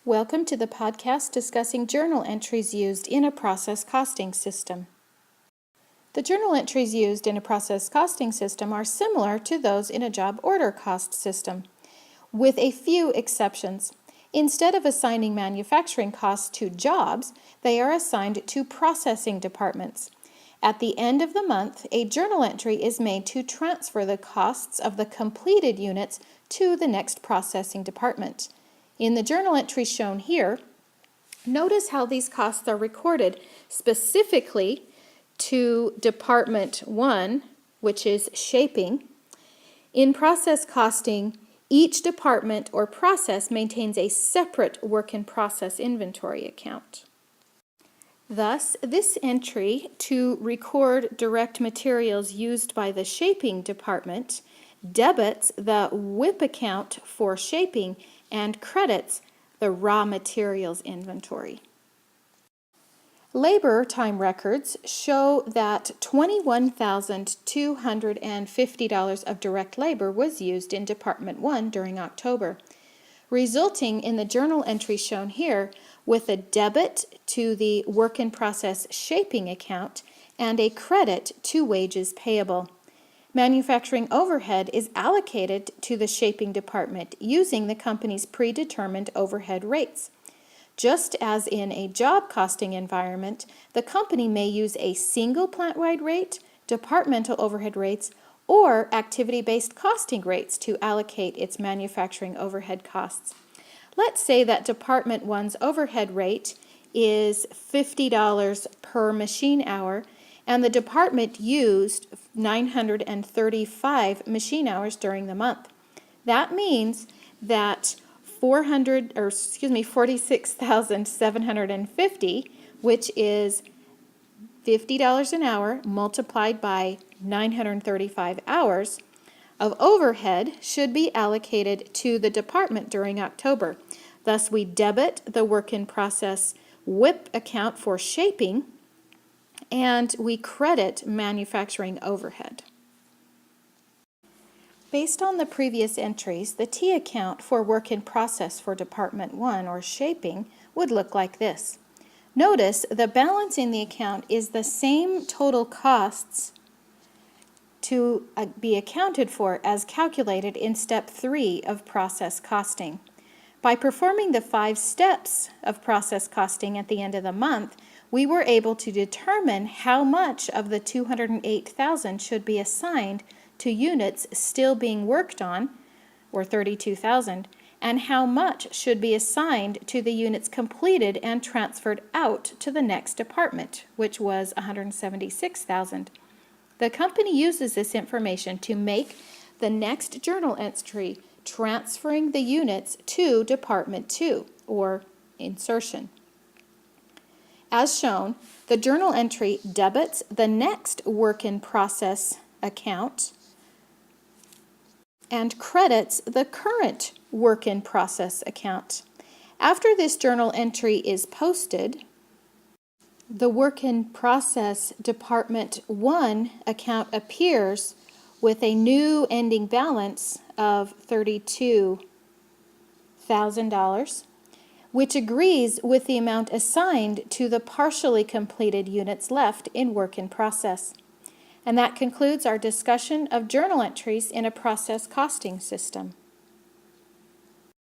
Welcome to the podcast discussing journal entries used in a process costing system. The journal entries used in a process costing system are similar to those in a job order cost system, with a few exceptions. Instead of assigning manufacturing costs to jobs, they are assigned to processing departments. At the end of the month, a journal entry is made to transfer the costs of the completed units to the next processing department. In the journal entry shown here, notice how these costs are recorded specifically to Department 1, which is shaping. In process costing, each department or process maintains a separate work-in-process inventory account. Thus, this entry to record direct materials used by the shaping department debits the WIP account for shaping and credits the raw materials inventory. Labor time records show that $21,250 of direct labor was used in Department 1 during October, resulting in the journal entry shown here with a debit to the work-in-process shaping account and a credit to wages payable. Manufacturing overhead is allocated to the shaping department using the company's predetermined overhead rates. Just as in a job costing environment, the company may use a single plant-wide rate, departmental overhead rates, or activity-based costing rates to allocate its manufacturing overhead costs. Let's say that Department 1's overhead rate is $50 per machine hour, and the department used 935 machine hours during the month. That means that 46,750, which is $50 an hour multiplied by 935 hours of overhead, should be allocated to the department during October. Thus, we debit the work-in-process WIP account for shaping, and we credit manufacturing overhead. Based on the previous entries, the T account for work in process for Department 1, or shaping, would look like this. Notice the balance in the account is the same total costs to be accounted for as calculated in Step 3 of process costing. By performing the 5 steps of process costing at the end of the month, we were able to determine how much of the $208,000 should be assigned to units still being worked on, or $32,000, and how much should be assigned to the units completed and transferred out to the next department, which was $176,000. The company uses this information to make the next journal entry transferring the units to Department 2, or insertion. As shown, the journal entry debits the next work-in-process account and credits the current work-in-process account. After this journal entry is posted, the work-in-process Department 1 account appears with a new ending balance of $32,000, which agrees with the amount assigned to the partially completed units left in work-in-process. And that concludes our discussion of journal entries in a process costing system.